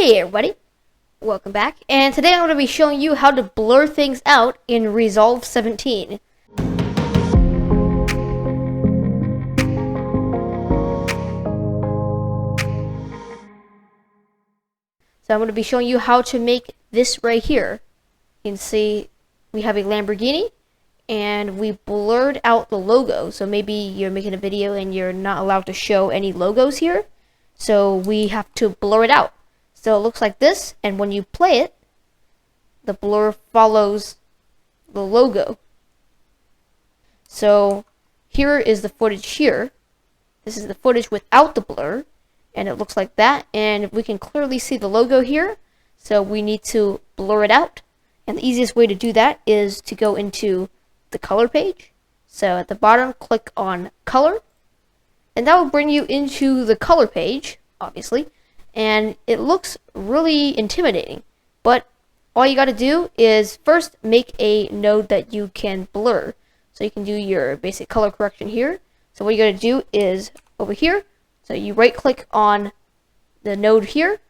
Hey everybody, welcome back, and today I'm going to be showing you how to blur things out in Resolve 17. So I'm going to be showing you how to make this right here. You can see we have a Lamborghini, and we blurred out the logo. So maybe you're making a video and you're not allowed to show any logos here, so we have to blur it out. So it looks like this, and when you play it, the blur follows the logo. So here is the footage here. This is the footage without the blur, and it looks like that. And we can clearly see the logo here, so we need to blur it out. And the easiest way to do that is to go into the color page. So at the bottom, click on color, and that will bring you into the color page, obviously. And it looks really intimidating, but all you got to do is first make a node that you can blur, so you can do your basic color correction here. So what you got to do is over here, so you right click on the node here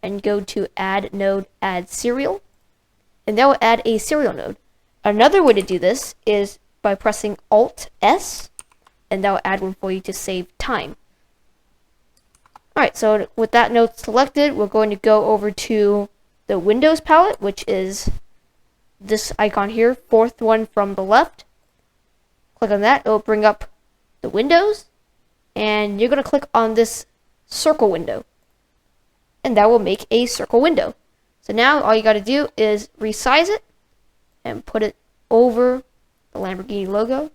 and go to add node, add serial, and that will add a serial node. Another way to do this is by pressing Alt S, and that will add one for you to save time. Alright, so with that node selected, we're going to go over to the Windows palette, which is this icon here, fourth one from the left. Click on that, it will bring up the windows, and you're going to click on this circle window, and that will make a circle window. So now all you got to do is resize it and put it over the Lamborghini logo.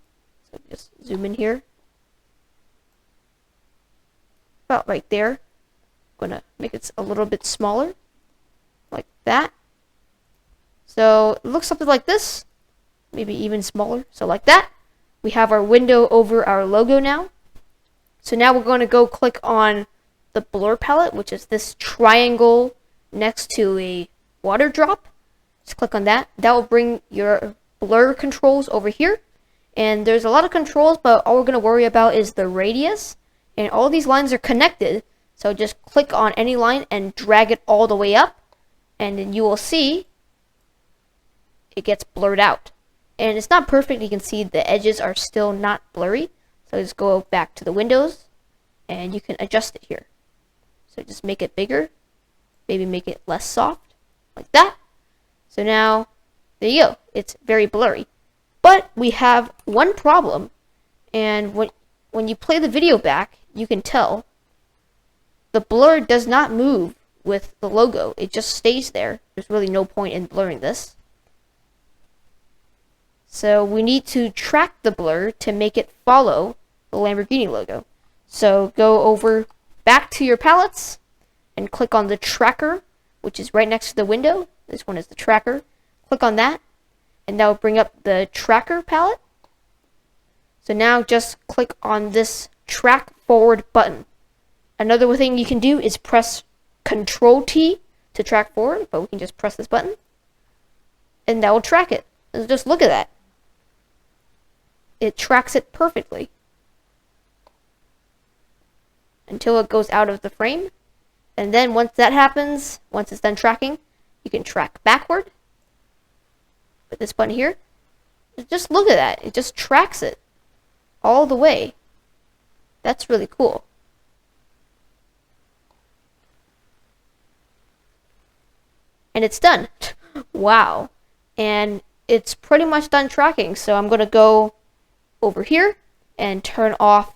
So just zoom in here. About right there. I'm gonna make it a little bit smaller, like that. So it looks something like this, maybe even smaller. So like that, we have our window over our logo now. So now we're going to go click on the blur palette, which is this triangle next to a water drop. Just click on that. That will bring your blur controls over here. And there's a lot of controls, but all we're going to worry about is the radius. And all these lines are connected, so just click on any line and drag it all the way up, and then you will see it gets blurred out. And it's not perfect, you can see the edges are still not blurry, so just go back to the windows and you can adjust it here. So just make it bigger, maybe make it less soft, like that. So now, there you go, it's very blurry. But we have one problem, and when you play the video back, you can tell the blur does not move with the logo. It just stays there. There's really no point in blurring this. So we need to track the blur to make it follow the Lamborghini logo. So go over back to your palettes and click on the tracker, which is right next to the window. This one is the tracker. Click on that, and that will bring up the tracker palette. So now just click on this track forward button. Another thing you can do is press Control T to track forward, but we can just press this button, and that will track it. And just look at that. It tracks it perfectly until it goes out of the frame. And then once that happens, once it's done tracking, you can track backward with this button here. Just look at that. It just tracks it all the way. That's really cool. And it's done. Wow. And it's pretty much done tracking. So I'm going to go over here and turn off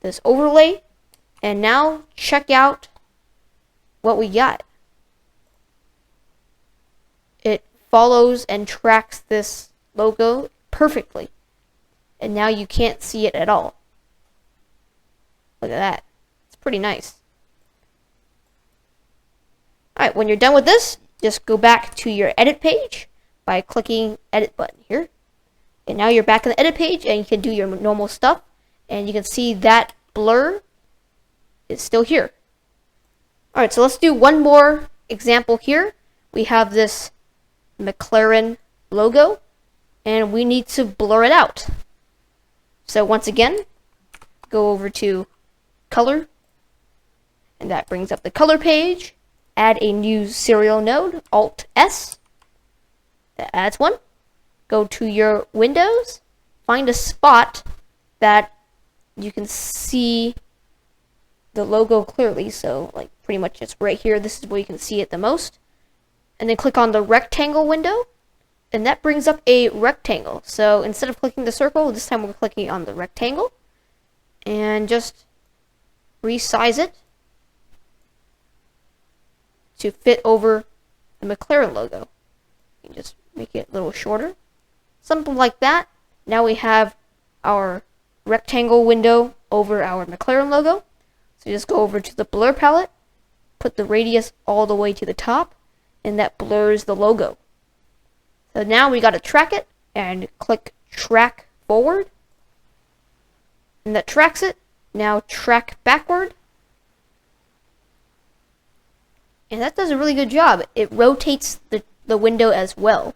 this overlay. And now check out what we got. It follows and tracks this logo perfectly. And now you can't see it at all. Look at that. It's pretty nice. Alright, when you're done with this, just go back to your edit page by clicking edit button here. And now you're back in the edit page and you can do your normal stuff. And you can see that blur is still here. Alright, so let's do one more example here. We have this McLaren logo, and we need to blur it out. So once again, go over to color, and that brings up the color page. add a new serial node, Alt S. That adds one. Go to your Windows, find a spot that you can see the logo clearly. So like pretty much it's right here. This is where you can see it the most. And then click on the rectangle window, and that brings up a rectangle. So instead of clicking the circle, this time we're clicking on the rectangle, and just resize it to fit over the McLaren logo. You can just make it a little shorter. Something like that. Now we have our rectangle window over our McLaren logo. So just go over to the blur palette, put the radius all the way to the top, and that blurs the logo. So now we got to track it, and click track forward, and that tracks it. Now track backward, and that does a really good job. It rotates the window as well.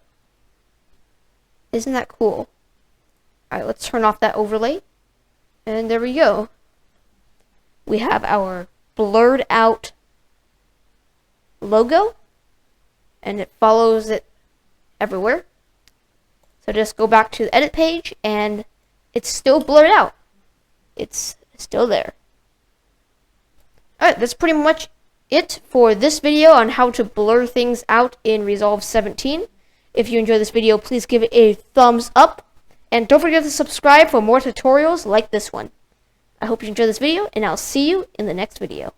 Isn't that cool? Alright, let's turn off that overlay, and there we go. We have our blurred out logo, and it follows it everywhere. So just go back to the edit page, and it's still blurred out. It's still there. Alright, that's pretty much it for this video on how to blur things out in Resolve 17. If you enjoyed this video, please give it a thumbs up, and don't forget to subscribe for more tutorials like this one. I hope you enjoyed this video, and I'll see you in the next video.